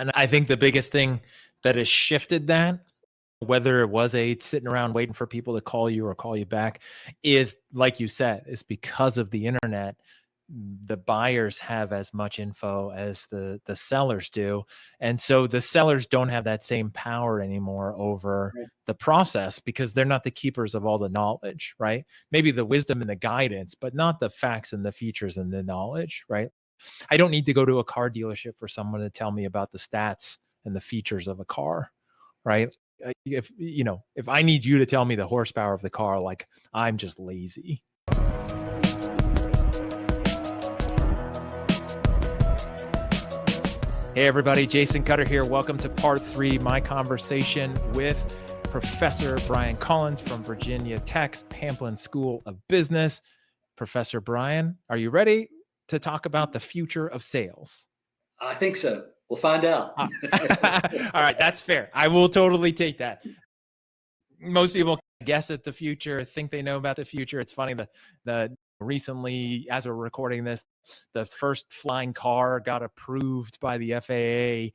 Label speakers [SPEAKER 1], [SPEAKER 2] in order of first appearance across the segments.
[SPEAKER 1] And I think the biggest thing that has shifted that, whether it was a sitting around waiting for people to call you or call you back, is like you said, is because of the internet. The buyers have as much info as the sellers do. And so the sellers don't have that same power anymore over
[SPEAKER 2] Right.
[SPEAKER 1] the process because they're not the keepers of all the knowledge, right? Maybe the wisdom and the guidance, but not the facts and the features and the knowledge, right? I don't need to go to a car dealership for someone to tell me about the stats and the features of a car, right? If I need you to tell me the horsepower of the car, like, I'm just lazy. Hey everybody, Jason Cutter here. Welcome to part 3, my conversation with Professor Brian Collins from Virginia Tech's Pamplin School of Business. Professor Brian, are you ready to talk about the future of sales?
[SPEAKER 2] I think so. We'll find out.
[SPEAKER 1] All right, that's fair. I will totally take that. Most people guess at the future, think they know about the future. It's funny that recently, as we're recording this, the first flying car got approved by the FAA,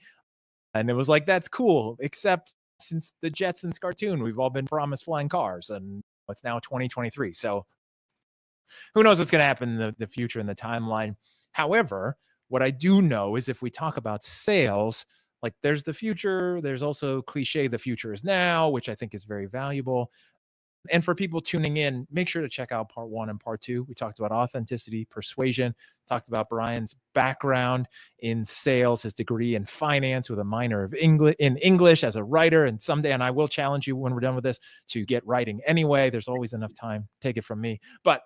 [SPEAKER 1] and it was like, that's cool. Except since the Jetsons cartoon, we've all been promised flying cars, and it's now 2023. So who knows what's going to happen in the future and the timeline. However, what I do know is if we talk about sales, like there's the future, there's also cliche, the future is now, which I think is very valuable. And for people tuning in, make sure to check out part 1 and part 2. We talked about authenticity, persuasion, talked about Brian's background in sales, his degree in finance with a minor of English as a writer. And someday, and I will challenge you when we're done with this to get writing anyway. There's always enough time. Take it from me. But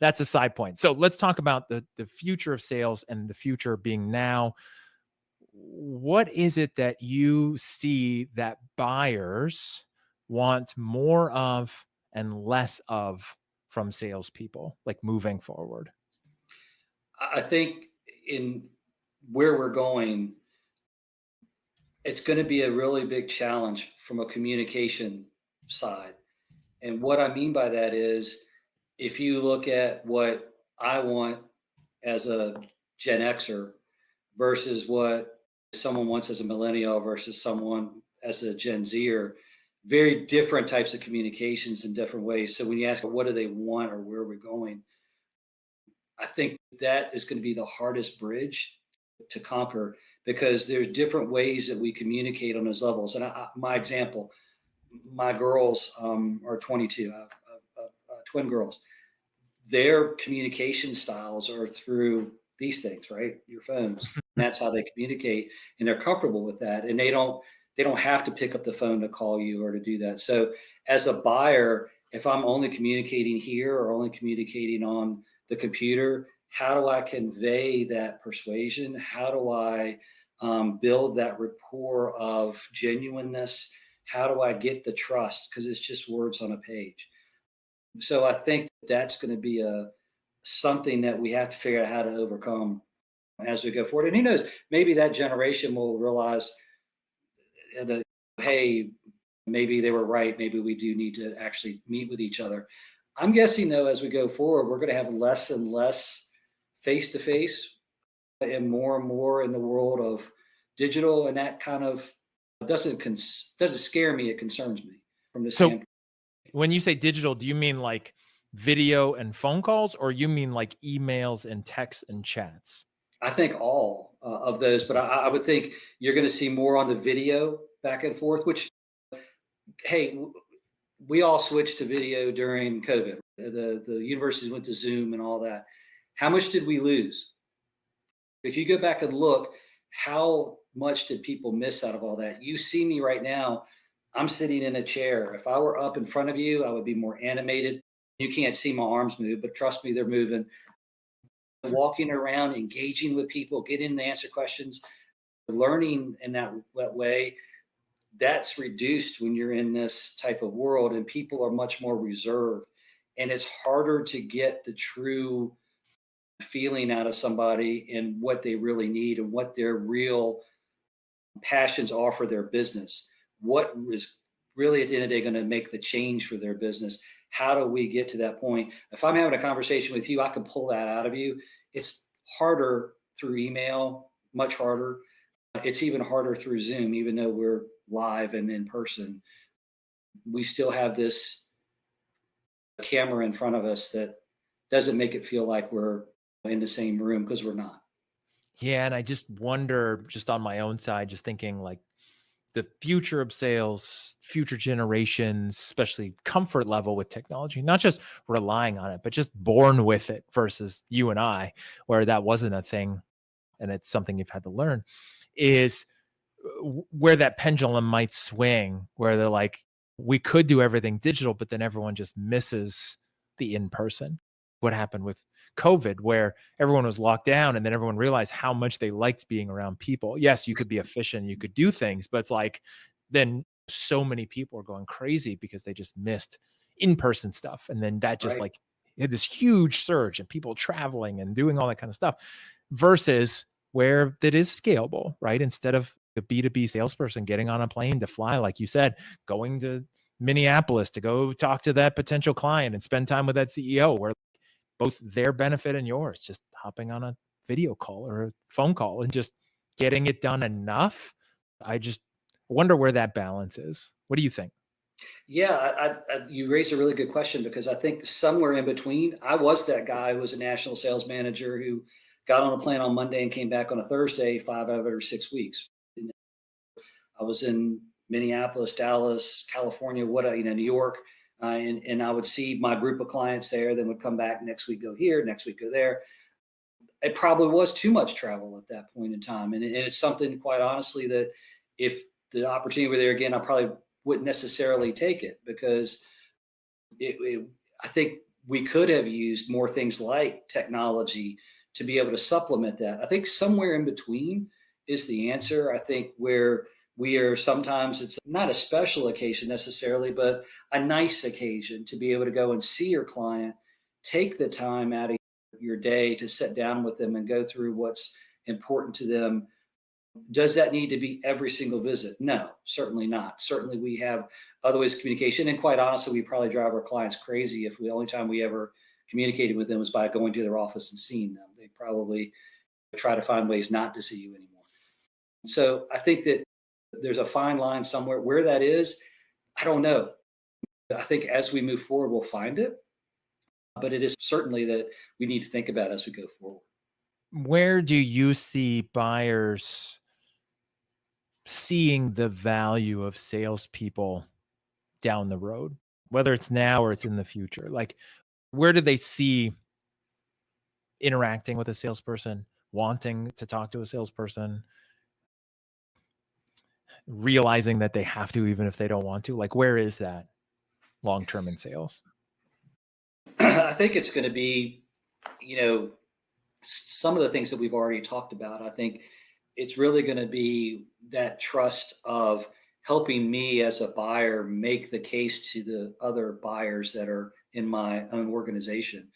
[SPEAKER 1] that's a side point. So let's talk about the future of sales and the future being now. What is it that you see that buyers want more of and less of from salespeople, like moving forward?
[SPEAKER 2] I think in where we're going, it's going to be a really big challenge from a communication side. And what I mean by that is if you look at what I want as a Gen Xer versus what someone wants as a millennial versus someone as a Gen Zer, very different types of communications in different ways. So when you ask what do they want or where are we going, I think that is going to be the hardest bridge to conquer because there's different ways that we communicate on those levels. And my example, my girls are 22, I have twin girls. Their communication styles are through these things, right? Your phones. And that's how they communicate, and they're comfortable with that. And they don't have to pick up the phone to call you or to do that. So as a buyer, if I'm only communicating here or only communicating on the computer, how do I convey that persuasion? How do I build that rapport of genuineness? How do I get the trust? Because it's just words on a page. So I think that's going to be a something that we have to figure out how to overcome as we go forward. And who knows, maybe that generation will realize that, hey, maybe they were right. Maybe we do need to actually meet with each other. I'm guessing though, as we go forward, we're going to have less and less face to face and more in the world of digital. And that kind of doesn't scare me. It concerns me from this
[SPEAKER 1] So
[SPEAKER 2] standpoint.
[SPEAKER 1] when you say digital, do you mean like video and phone calls, or you mean like emails and texts and chats?
[SPEAKER 2] I think all of those, but I would think you're going to see more on the video back and forth. Which, hey, we all switched to video during COVID. The universities went to Zoom and all that. How much did we lose? If you go back and look, how much did people miss out of all that? You see me right now. I'm sitting in a chair. If I were up in front of you, I would be more animated. You can't see my arms move, but trust me, they're moving. Walking around, engaging with people, getting to answer questions, learning in that way, that's reduced when you're in this type of world and people are much more reserved. And it's harder to get the true feeling out of somebody and what they really need and what their real passions are for their business. What is really at the end of the day going to make the change for their business? How do we get to that point? If I'm having a conversation with you, I can pull that out of you. It's harder through email, much harder. It's even harder through Zoom, even though we're live and in person. We still have this camera in front of us that doesn't make it feel like we're in the same room because we're not.
[SPEAKER 1] Yeah, and I just wonder, just on my own side, just thinking like the future of sales, future generations, especially comfort level with technology, not just relying on it, but just born with it versus you and I, where that wasn't a thing and it's something you've had to learn, is where that pendulum might swing, where they're like, we could do everything digital, but then everyone just misses the in person. What happened with COVID, where everyone was locked down and then everyone realized how much they liked being around people. Yes, you could be efficient, you could do things, but it's like then so many people are going crazy because they just missed in person stuff. And then that just
[SPEAKER 2] Right.
[SPEAKER 1] like had this huge surge and people traveling and doing all that kind of stuff versus where that is scalable, right? Instead of a B2B salesperson getting on a plane to fly, like you said, going to Minneapolis to go talk to that potential client and spend time with that CEO, where both their benefit and yours, just hopping on a video call or a phone call and just getting it done enough. I just wonder where that balance is. What do you think?
[SPEAKER 2] Yeah, you raised a really good question because I think somewhere in between, I was that guy who was a national sales manager who got on a plane on Monday and came back on a Thursday, 5 out of every 6 weeks. I was in Minneapolis, Dallas, California, New York, and I would see my group of clients there. Then would come back next week, go here, next week, go there. It probably was too much travel at that point in time, and it's something, quite honestly, that if the opportunity were there again, I probably wouldn't necessarily take it because I think we could have used more things like technology to be able to supplement that. I think somewhere in between is the answer. I think where we are sometimes it's not a special occasion necessarily, but a nice occasion to be able to go and see your client, take the time out of your day to sit down with them and go through what's important to them. Does that need to be every single visit? No, certainly not. Certainly, we have other ways of communication, and quite honestly, we probably drive our clients crazy if the only time we ever communicated with them was by going to their office and seeing them. They probably try to find ways not to see you anymore. So I think that there's a fine line somewhere. Where that is, I don't know. I think as we move forward, we'll find it, but it is certainly that we need to think about as we go forward.
[SPEAKER 1] Where do you see buyers seeing the value of salespeople down the road, whether it's now or it's in the future? Like, where do they see interacting with a salesperson, wanting to talk to a salesperson, realizing that they have to, even if they don't want to? Like, where is that long term in sales?
[SPEAKER 2] I think it's going to be, you know, some of the things that we've already talked about. I think it's really going to be that trust of helping me as a buyer make the case to the other buyers that are in my own organization,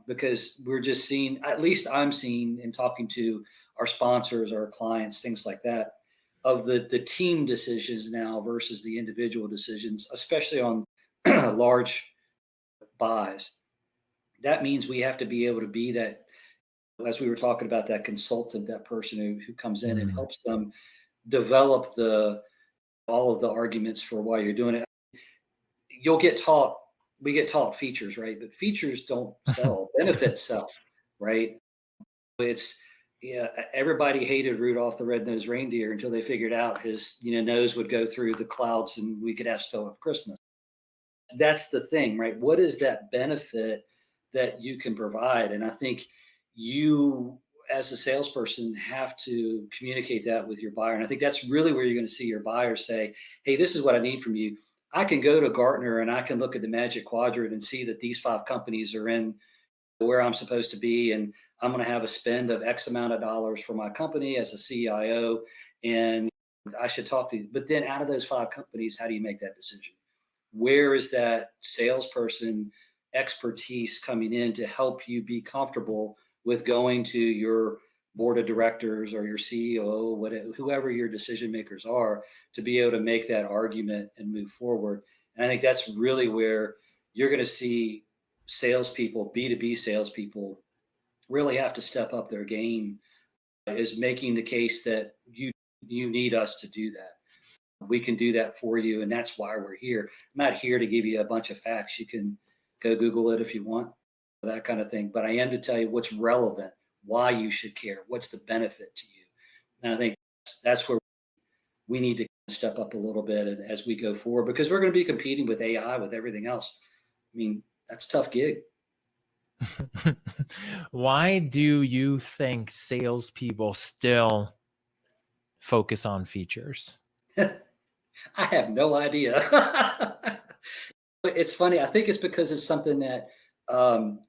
[SPEAKER 2] because we're just seeing, at least I'm seeing in talking to our sponsors, our clients, things like that, of the team decisions now versus the individual decisions, especially on large buys. That means we have to be able to be that, as we were talking about, that consultant, that person who comes in and
[SPEAKER 1] Mm.
[SPEAKER 2] helps them develop the all of the arguments for why you're doing it. You'll get taught, we get taught features, right? But features don't sell, benefits sell, right? It's, yeah, everybody hated Rudolph the Red-Nosed Reindeer until they figured out his, nose would go through the clouds and we could have snow of Christmas. That's the thing, right? What is that benefit that you can provide? And I think you, as a salesperson, have to communicate that with your buyer. And I think that's really where you're going to see your buyer say, "Hey, this is what I need from you. I can go to Gartner and I can look at the Magic Quadrant and see that these 5 companies are in where I'm supposed to be, and I'm going to have a spend of X amount of dollars for my company as a CIO, and I should talk to you." But then, out of those 5 companies, how do you make that decision? Where is that salesperson expertise coming in to help you be comfortable with going to your board of directors or your CEO, whoever your decision makers are, to be able to make that argument and move forward? And I think that's really where you're going to see salespeople, B2B salespeople, really have to step up their game, is making the case that you you need us to do that. We can do that for you. And that's why we're here. I'm not here to give you a bunch of facts. You can go Google it if you want, that kind of thing. But I am to tell you what's relevant, why you should care, what's the benefit to you. And I think that's where we need to step up a little bit as we go forward, because we're going to be competing with AI, with everything else. I mean, that's a tough gig.
[SPEAKER 1] Why do you think salespeople still focus on features?
[SPEAKER 2] I have no idea. It's funny. I think it's because it's something that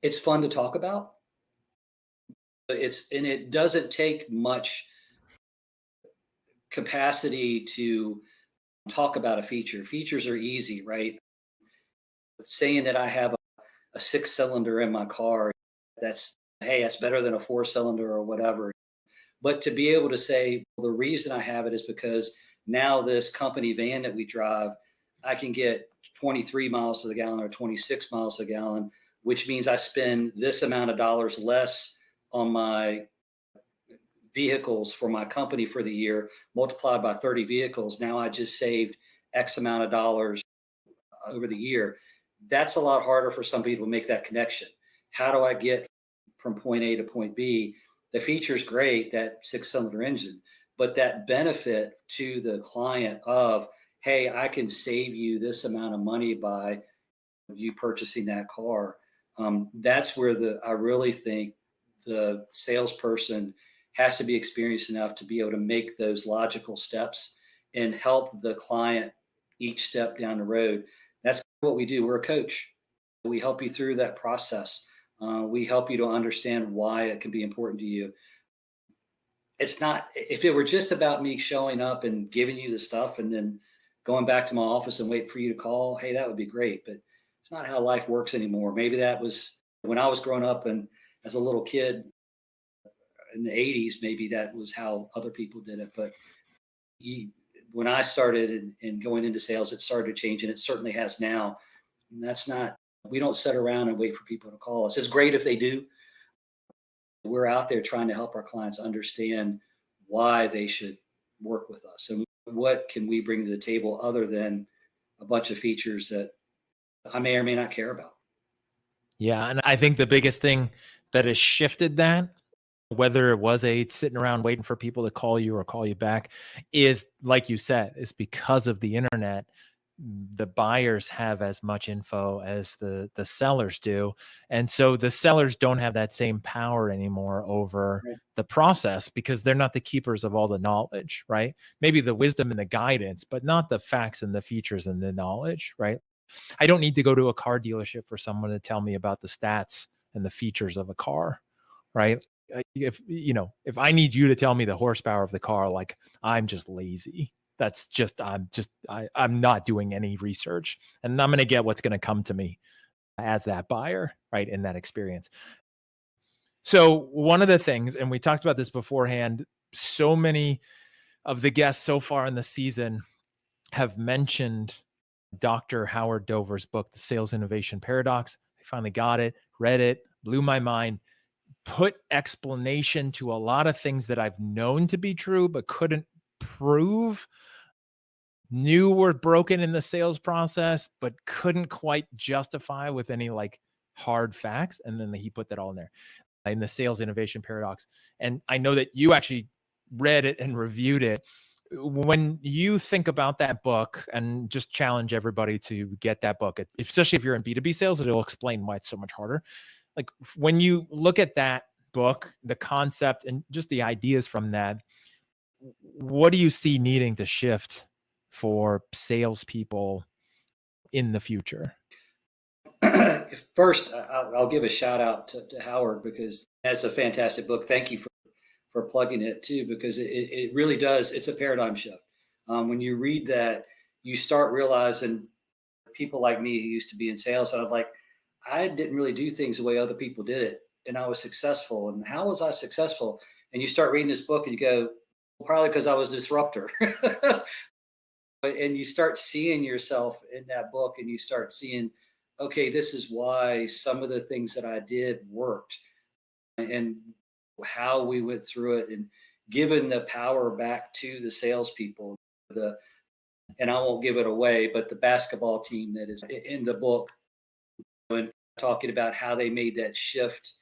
[SPEAKER 2] it's fun to talk about. And it doesn't take much capacity to talk about a feature. Features are easy, right? Saying that I have a six-cylinder in my car, that's, hey, that's better than a four-cylinder or whatever. But to be able to say, well, the reason I have it is because now this company van that we drive, I can get 23 miles to the gallon or 26 miles to the gallon, which means I spend this amount of dollars less on my vehicles for my company for the year, multiplied by 30 vehicles. Now I just saved X amount of dollars over the year. That's a lot harder for some people to make that connection. How do I get from point A to point B? The feature's great, that six-cylinder engine, but that benefit to the client of, hey, I can save you this amount of money by you purchasing that car. That's where I really think the salesperson has to be experienced enough to be able to make those logical steps and help the client each step down the road. That's what we do. We're a coach. We help you through that process. We help you to understand why it can be important to you. It's not, if it were just about me showing up and giving you the stuff and then going back to my office and wait for you to call, hey, that would be great. But it's not how life works anymore. Maybe that was when I was growing up and as a little kid in the 80s, maybe that was how other people did it. But when I started and going into sales, it started to change, and it certainly has now. And that's not, we don't sit around and wait for people to call us. It's great if they do. We're out there trying to help our clients understand why they should work with us and what can we bring to the table other than a bunch of features that I may or may not care about.
[SPEAKER 1] Yeah. And I think the biggest thing that has shifted that, whether it was a sitting around waiting for people to call you or call you back, is, like you said, is because of the internet. The buyers have as much info as the sellers do, and so the sellers don't have that same power anymore over
[SPEAKER 2] Right.
[SPEAKER 1] the process because they're not the keepers of all the knowledge, right? Maybe the wisdom and the guidance, but not the facts and the features and the knowledge, right? I don't need to go to a car dealership for someone to tell me about the stats and the features of a car, right? If if I need you to tell me the horsepower of the car, like, I'm just lazy. That's just, I'm not doing any research, and I'm going to get what's going to come to me as that buyer, right, in that experience. So one of the things, and we talked about this beforehand, so many of the guests so far in the season have mentioned Dr. Howard Dover's book, The Sales Innovation Paradox. I finally got it, read it, blew my mind, put explanation to a lot of things that I've known to be true but couldn't prove, knew were broken in the sales process but couldn't quite justify with any like hard facts. And then he put that all in there in The Sales Innovation Paradox. And I know that you actually read it and reviewed it. When you think about that book, and just challenge everybody to get that book, especially if you're in B2B sales, it'll explain why it's so much harder. Like, when you look at that book, the concept and just the ideas from that, what do you see needing to shift for salespeople in the future?
[SPEAKER 2] First, I'll give a shout out to Howard, because that's a fantastic book. Thank you for plugging it too, because it really does. It's a paradigm shift. When you read that, you start realizing people like me who used to be in sales, and I'm like, I didn't really do things the way other people did it, and I was successful. And how was I successful? And you start reading this book and you go, well, probably because I was a disruptor. And you start seeing yourself in that book, and you start seeing, okay, this is why some of the things that I did worked, and how we went through it. And giving the power back to the salespeople. And I won't give it away, but the basketball team that is in the book, and talking about how they made that shift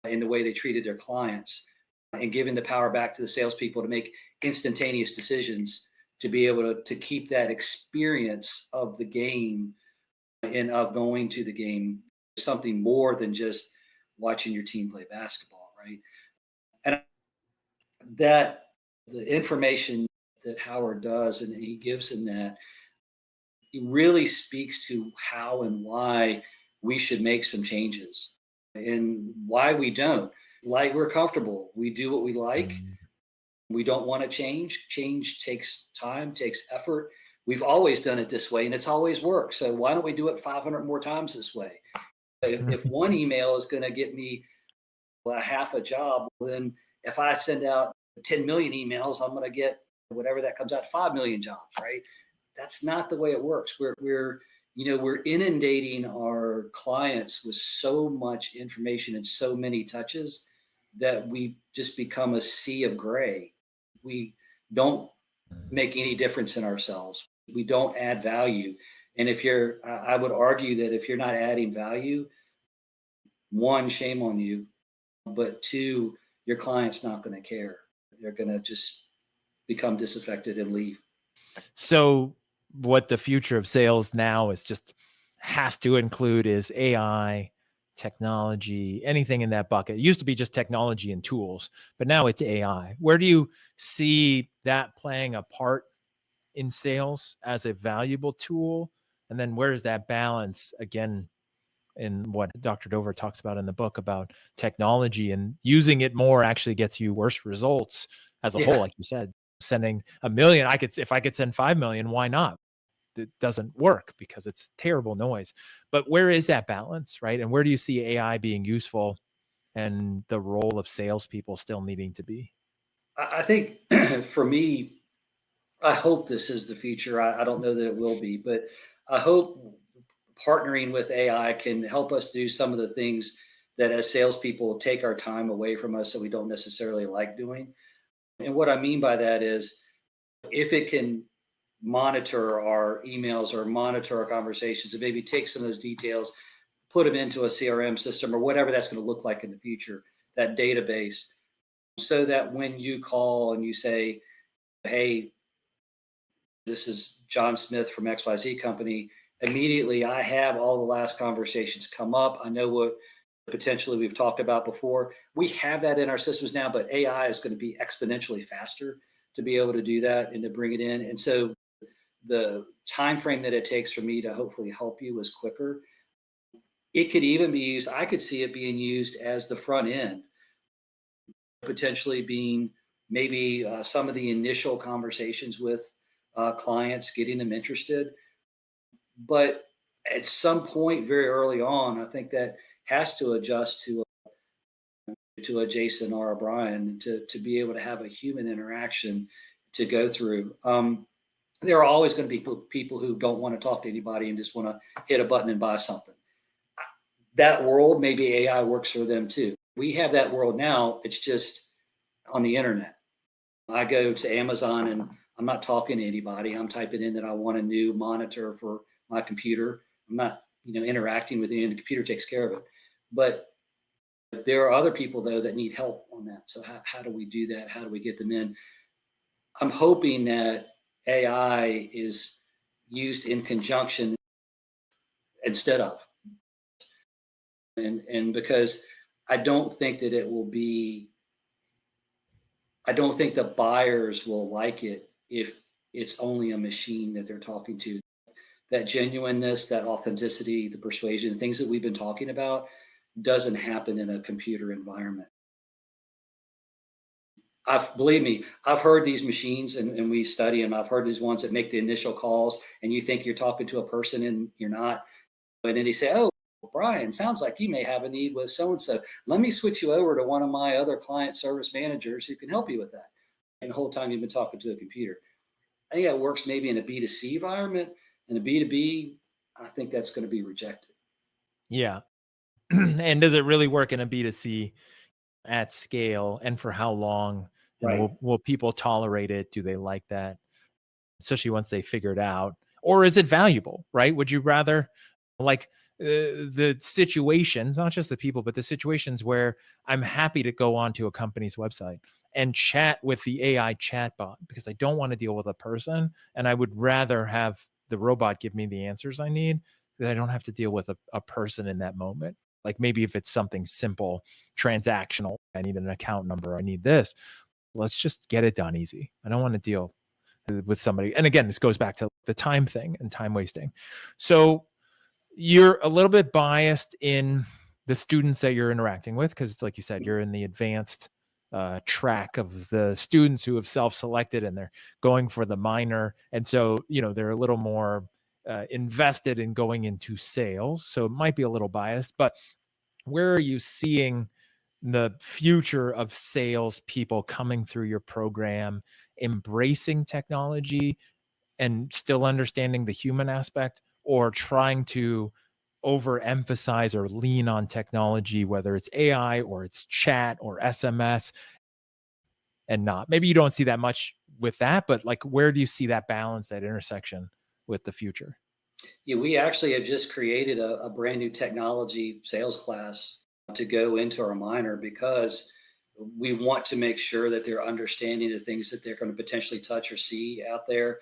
[SPEAKER 2] in the way they treated their clients, and giving the power back to the salespeople to make instantaneous decisions, to be able to keep that experience of the game and of going to the game something more than just watching your team play basketball, right? And that the information that Howard does and he gives in that, he really speaks to how and why we should make some changes and why we don't. Like, we're comfortable. We do what we like.
[SPEAKER 1] Mm.
[SPEAKER 2] We don't want to change. Change takes time, takes effort. We've always done it this way and it's always worked. So why don't we do it 500 more times this way? If one email is going to get me a half a job, then if I send out 10 million emails, I'm going to get whatever that comes out, 5 million jobs, right? That's not the way it works. We're inundating our clients with so much information and so many touches that we just become a sea of gray. We don't make any difference in ourselves. We don't add value. And I would argue that if you're not adding value, one, shame on you, but two, your client's not going to care. They're going to just become disaffected and leave.
[SPEAKER 1] So what the future of sales now is just has to include is AI, technology, anything in that bucket. It used to be just technology and tools, but now it's AI. Where do you see that playing a part in sales as a valuable tool? And then where's that balance again in what Dr. Dover talks about in the book about technology and using it more actually gets you worse results as a whole,
[SPEAKER 2] Yeah.
[SPEAKER 1] like you said, sending a million, if I could send 5 million, why not? It doesn't work because it's terrible noise. But where is that balance, right? And where do you see AI being useful and the role of salespeople still needing to be?
[SPEAKER 2] I think for me, I hope this is the future. I don't know that it will be, but I hope partnering with AI can help us do some of the things that as salespeople take our time away from us that we don't necessarily like doing. And what I mean by that is if it can monitor our emails or monitor our conversations and maybe take some of those details, put them into a CRM system or whatever that's going to look like in the future, that database, so that when you call and you say, hey, this is John Smith from XYZ company, immediately I have all the last conversations come up. I know what potentially we've talked about before. We have that in our systems now, but AI is going to be exponentially faster to be able to do that and to bring it in. And so the time frame that it takes for me to hopefully help you is quicker. It could even be used, I could see it being used as the front end, potentially being maybe some of the initial conversations with clients, getting them interested. But at some point very early on, I think that has to adjust to a Jason or a Brian to be able to have a human interaction to go through. There are always going to be people who don't want to talk to anybody and just want to hit a button and buy something. That world, maybe AI works for them too. We have that world now. It's just on the internet. I go to Amazon and I'm not talking to anybody. I'm typing in that I want a new monitor for my computer. I'm not, interacting with it, and the computer takes care of it. But there are other people though that need help on that. So how do we do that? How do we get them in? I'm hoping that AI is used in conjunction instead of, and because I don't think that it will be, I don't think the buyers will like it if it's only a machine that they're talking to. That genuineness, that authenticity, the persuasion, things that we've been talking about doesn't happen in a computer environment. Believe me, I've heard these machines and we study them. I've heard these ones that make the initial calls and you think you're talking to a person and you're not. And then they say, oh, Brian, sounds like you may have a need with so-and-so. Let me switch you over to one of my other client service managers who can help you with that. And the whole time you've been talking to a computer. I think that works maybe in a B2C environment. In a B2B, I think that's going to be rejected.
[SPEAKER 1] Yeah. And does it really work in a B2C at scale, and for how long And
[SPEAKER 2] Right.
[SPEAKER 1] will people tolerate it? Do they like that? Especially once they figure it out, or is it valuable, right? Would you rather, like, the situations, not just the people, but the situations where I'm happy to go onto a company's website and chat with the AI chatbot because I don't want to deal with a person, and I would rather have the robot give me the answers I need, that I don't have to deal with a person in that moment. Like, maybe if it's something simple, transactional, I need an account number, I need this, let's just get it done easy. I don't want to deal with somebody. And again, this goes back to the time thing and time wasting. So you're a little bit biased in the students that you're interacting with because, like you said, you're in the advanced track of the students who have self-selected and they're going for the minor. And so, they're a little more invested in going into sales. So it might be a little biased, but where are you seeing the future of sales people coming through your program, embracing technology and still understanding the human aspect, or trying to overemphasize or lean on technology, whether it's AI or it's chat or SMS, and not? Maybe you don't see that much with that, but like, where do you see that balance, that intersection with the future?
[SPEAKER 2] Yeah, we actually have just created a brand new technology sales class to go into our minor because we want to make sure that they're understanding the things that they're going to potentially touch or see out there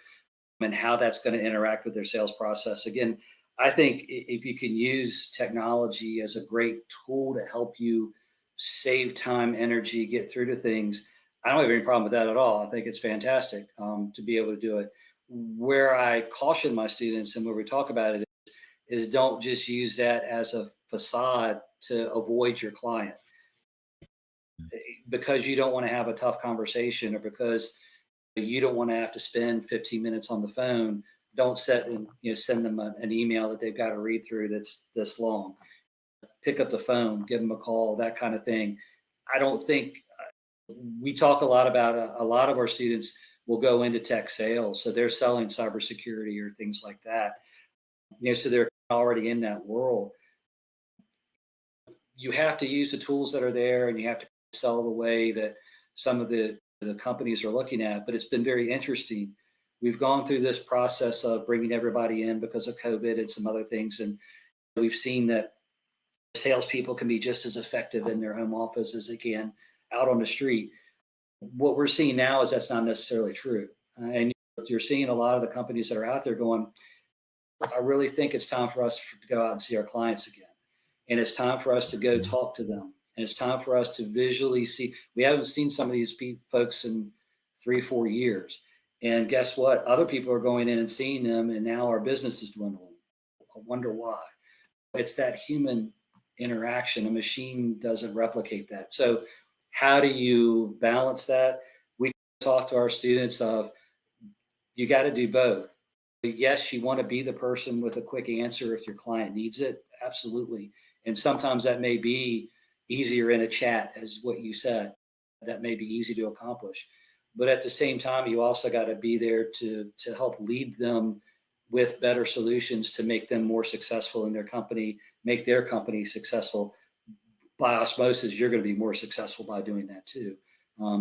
[SPEAKER 2] and how that's going to interact with their sales process. Again, I think if you can use technology as a great tool to help you save time, energy, get through to things, I don't have any problem with that at all. I think it's fantastic to be able to do it. Where I caution my students and where we talk about it is don't just use that as a facade to avoid your client because you don't want to have a tough conversation or because you don't want to have to spend 15 minutes on the phone. Don't set and send them an email that they've got to read through that's this long. Pick up the phone, give them a call, that kind of thing. I don't think we talk a lot about a lot of our students will go into tech sales, so they're selling cybersecurity or things like that. So they're already in that world. You have to use the tools that are there, and you have to sell the way that some of the companies are looking at. But it's been very interesting. We've gone through this process of bringing everybody in because of COVID and some other things, and we've seen that salespeople can be just as effective in their home office as they can out on the street. What we're seeing now is that's not necessarily true, and you're seeing a lot of the companies that are out there going, I really think it's time for us to go out and see our clients again. And it's time for us to go talk to them. And it's time for us to visually see. We haven't seen some of these folks in 3, 4 years. And guess what? Other people are going in and seeing them, and now our business is dwindling. I wonder why. It's that human interaction. A machine doesn't replicate that. So, how do you balance that? We talk to our students of you got to do both. Yes, you want to be the person with a quick answer if your client needs it. Absolutely. And sometimes that may be easier in a chat, as what you said. That may be easy to accomplish. But at the same time, you also got to be there to help lead them with better solutions to make them more successful in their company, make their company successful. By osmosis, you're going to be more successful by doing that too,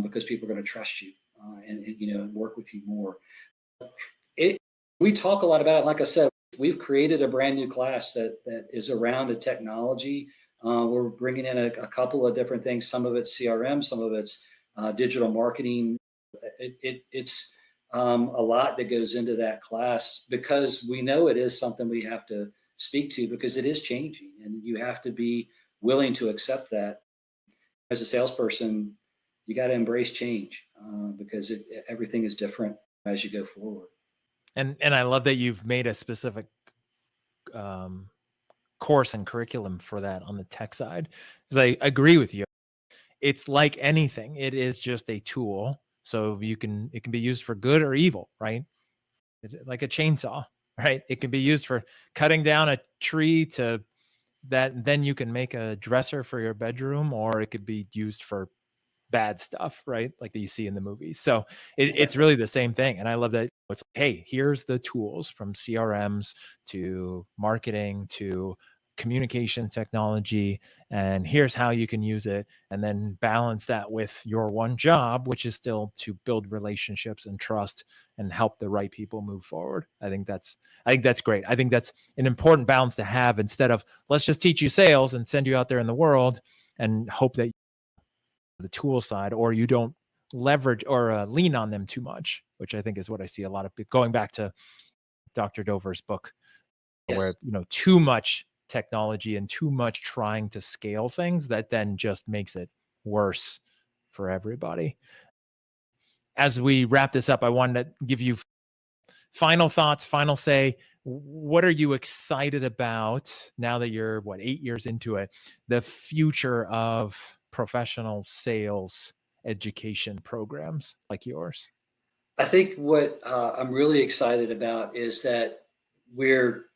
[SPEAKER 2] because people are going to trust you and work with you more. We talk a lot about it. Like I said, we've created a brand new class that is around a technology. We're bringing in a couple of different things. Some of it's CRM, some of it's digital marketing. It's a lot that goes into that class because we know it is something we have to speak to because it is changing, and you have to be willing to accept that. As a salesperson, you got to embrace change because everything is different as you go forward.
[SPEAKER 1] And I love that you've made a specific course and curriculum for that on the tech side, because I agree with you. It's like anything; it is just a tool, so it can be used for good or evil, right? Like a chainsaw, right? It can be used for cutting down a tree to that, then you can make a dresser for your bedroom, or it could be used for bad stuff, right? Like that you see in the movies. So it's really the same thing. And I love that it's like, hey, here's the tools from CRMs to marketing to communication technology, and here's how you can use it, and then balance that with your one job, which is still to build relationships and trust and help the right people move forward. I think that's great. I think that's an important balance to have, instead of let's just teach you sales and send you out there in the world and hope that the tool side, or you don't leverage or lean on them too much, which I think is what I see a lot of going back to Dr. Dover's book, where
[SPEAKER 2] Yes.
[SPEAKER 1] too much technology and too much trying to scale things that then just makes it worse for everybody. As we wrap this up, I wanted to give you final thoughts, final say. What are you excited about now that you're 8 years into it, the future of professional sales education programs like yours?
[SPEAKER 2] I think what I'm really excited about is that we're,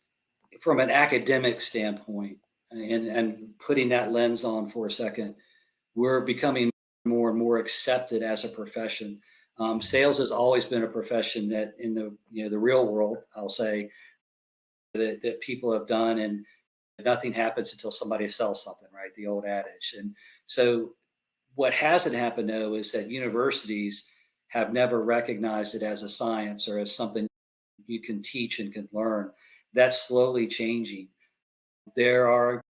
[SPEAKER 2] from an academic standpoint, and putting that lens on for a second, we're becoming more and more accepted as a profession. Sales has always been a profession that, in the real world, I'll say, that people have done, and nothing happens until somebody sells something, right? The old adage. And so, what hasn't happened though is that universities have never recognized it as a science or as something you can teach and can learn. That's slowly changing. There are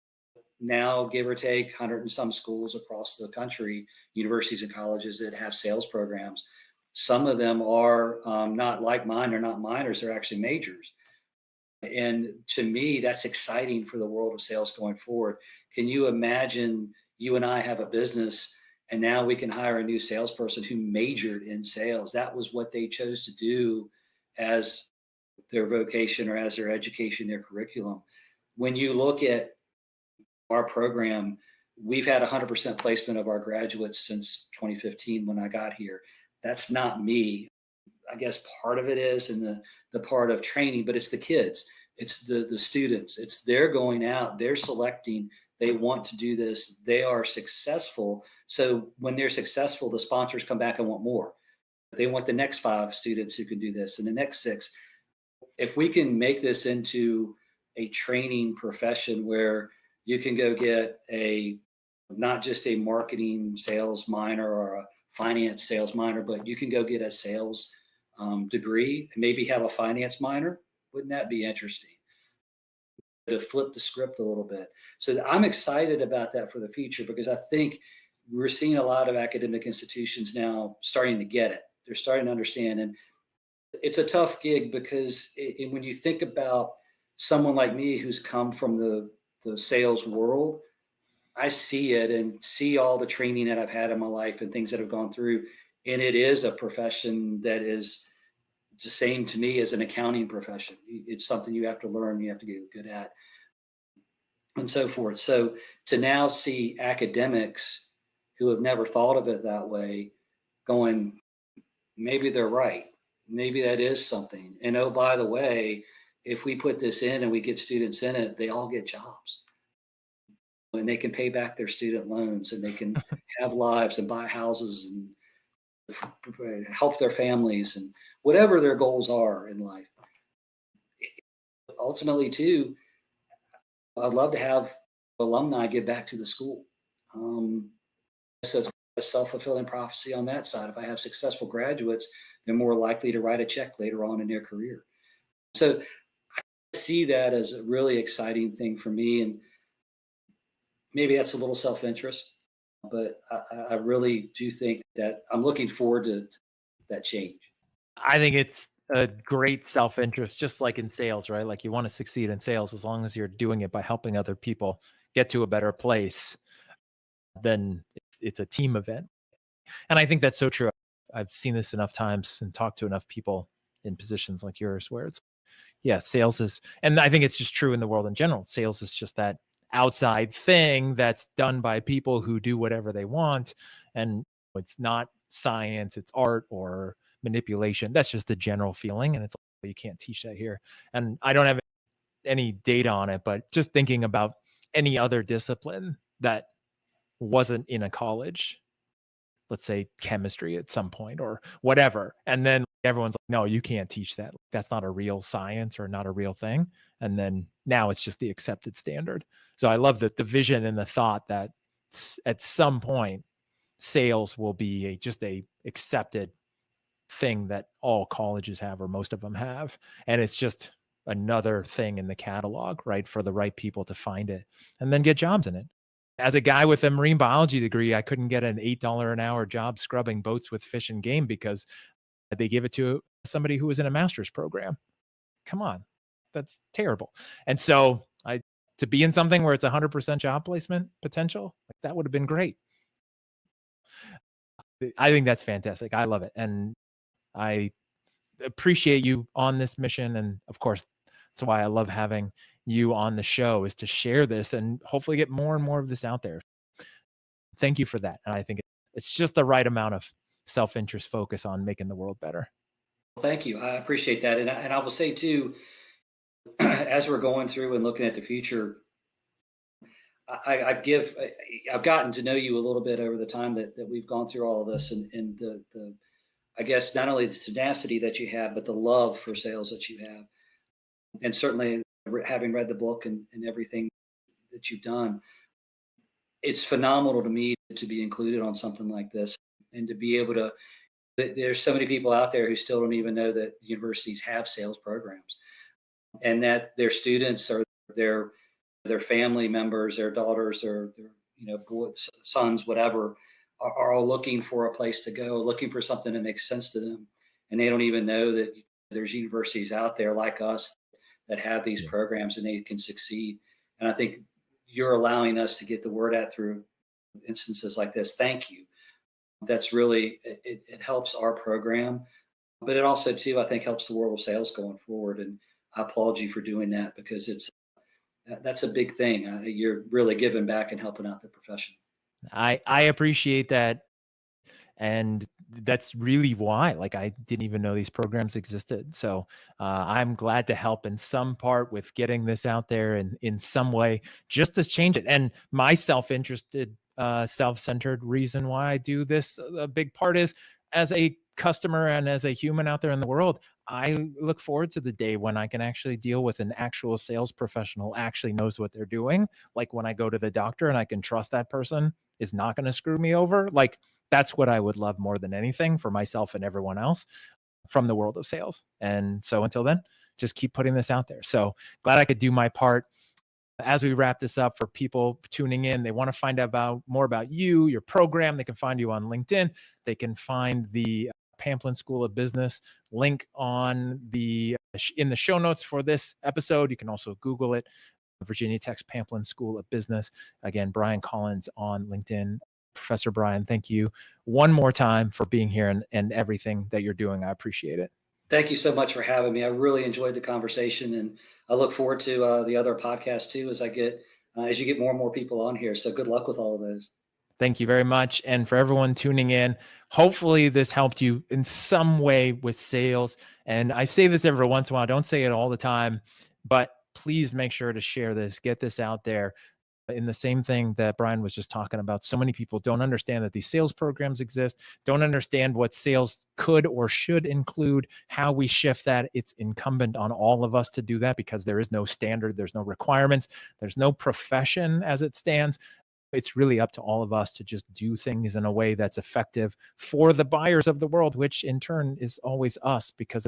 [SPEAKER 2] now, give or take, 100 and some schools across the country, universities and colleges, that have sales programs. Some of them are not like mine, they're not minors, they're actually majors. And to me, that's exciting for the world of sales going forward. Can you imagine you and I have a business, and now we can hire a new salesperson who majored in sales? That was what they chose to do as their vocation, or as their education, their curriculum. When you look at our program, we've had 100% placement of our graduates since 2015 when I got here. That's not me. I guess part of it is in the part of training, but it's the kids, it's the students. It's they're going out, they're selecting, they want to do this, they are successful. So when they're successful, the sponsors come back and want more. They want the next 5 students who can do this, and the next 6. If we can make this into a training profession where you can go get a, not just a marketing sales minor or a finance sales minor, but you can go get a sales degree and maybe have a finance minor. Wouldn't that be interesting to flip the script a little bit? So I'm excited about that for the future, because I think we're seeing a lot of academic institutions now starting to get it. They're starting to understand. And it's a tough gig, because when you think about someone like me who's come from the sales world, I see it and see all the training that I've had in my life and things that I've gone through. And it is a profession that is the same to me as an accounting profession. It's something you have to learn, you have to get good at, and so forth. So to now see academics who have never thought of it that way going, maybe they're right. Maybe that is something. And oh, by the way, if we put this in and we get students in it, they all get jobs, and they can pay back their student loans, and they can have lives and buy houses and help their families and whatever their goals are in life. Ultimately, too, I'd love to have alumni give back to the school. So it's a self-fulfilling prophecy on that side. If I have successful graduates, they're more likely to write a check later on in their career. So I see that as a really exciting thing for me. And maybe that's a little self-interest, but I really do think that I'm looking forward to that change.
[SPEAKER 1] I think it's a great self-interest, just like in sales, right? Like, you want to succeed in sales, as long as you're doing it by helping other people get to a better place, then it's a team event. And I think that's so true. I've seen this enough times and talked to enough people in positions like yours, where it's, yeah, sales is, and I think it's just true in the world in general. Sales is just that outside thing that's done by people who do whatever they want. And it's not science, it's art or manipulation. That's just the general feeling. And it's like, you can't teach that here. And I don't have any data on it, but just thinking about any other discipline that wasn't in a college, let's say chemistry at some point or whatever. And then everyone's like, no, you can't teach that. That's not a real science or not a real thing. And then now it's just the accepted standard. So I love the vision and the thought that at some point sales will be just a accepted thing that all colleges have, or most of them have. And it's just another thing in the catalog, right? For the right people to find it and then get jobs in it. As a guy with a marine biology degree, I couldn't get an $8 an hour job scrubbing boats with fish and game because they give it to somebody who was in a master's program. Come on, that's terrible. And so to be in something where it's 100% job placement potential, like that would have been great. I think that's fantastic. I love it. And I appreciate you on this mission. And of course, that's why I love having you on the show, is to share this and hopefully get more and more of this out there. Thank you for that. And I think it's just the right amount of self-interest focus on making the world better.
[SPEAKER 2] Thank you. I appreciate that. And I will say too, as we're going through and looking at the future, I've gotten to know you a little bit over the time that we've gone through all of this, and the I guess not only the tenacity that you have, but the love for sales that you have. And certainly having read the book and everything that you've done, it's phenomenal to me to be included on something like this and to be able to, there's so many people out there who still don't even know that universities have sales programs, and that their students or their family members, their daughters or their, boys, sons, whatever, are all looking for a place to go, looking for something that makes sense to them. And they don't even know that there's universities out there like us that have these programs and they can succeed. And I think you're allowing us to get the word out through instances like this. Thank you. That's really, it helps our program, but it also too, I think, helps the world of sales going forward. And I applaud you for doing that, because that's a big thing. You're really giving back and helping out the profession.
[SPEAKER 1] I appreciate that. And that's really why, like, I didn't even know these programs existed. So I'm glad to help in some part with getting this out there and in some way just to change it. And my self-interested, self-centered reason why I do this, a big part is, as a customer and as a human out there in the world, I look forward to the day when I can actually deal with an actual sales professional actually knows what they're doing. Like when I go to the doctor and I can trust that person is not going to screw me over. Like, that's what I would love more than anything for myself and everyone else from the world of sales. And so until then, just keep putting this out there. So glad I could do my part. As we wrap this up, for people tuning in, they want to find out more about you, your program. They can find you on LinkedIn. They can find the Pamplin School of Business link in the show notes for this episode. You can also Google it, Virginia Tech's Pamplin School of Business. Again, Brian Collins on LinkedIn. Professor Brian, thank you one more time for being here and everything that you're doing. I appreciate it.
[SPEAKER 2] Thank you so much for having me. I really enjoyed the conversation, and I look forward to the other podcasts too as you get more and more people on here. So good luck with all of those.
[SPEAKER 1] Thank you very much. And for everyone tuning in, hopefully this helped you in some way with sales. And I say this every once in a while, I don't say it all the time, but please make sure to share this, get this out there. In the same thing that Brian was just talking about, so many people don't understand that these sales programs exist, don't understand what sales could or should include, how we shift that. It's incumbent on all of us to do that, because there is no standard, there's no requirements, there's no profession as it stands. It's really up to all of us to just do things in a way that's effective for the buyers of the world, which in turn is always us, because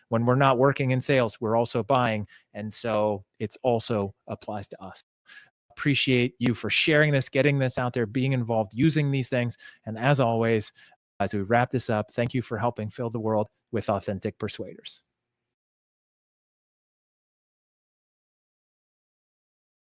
[SPEAKER 1] when we're not working in sales, we're also buying. And so it's also applies to us. Appreciate you for sharing this, getting this out there, being involved, using these things. And as always, as we wrap this up, thank you for helping fill the world with authentic persuaders.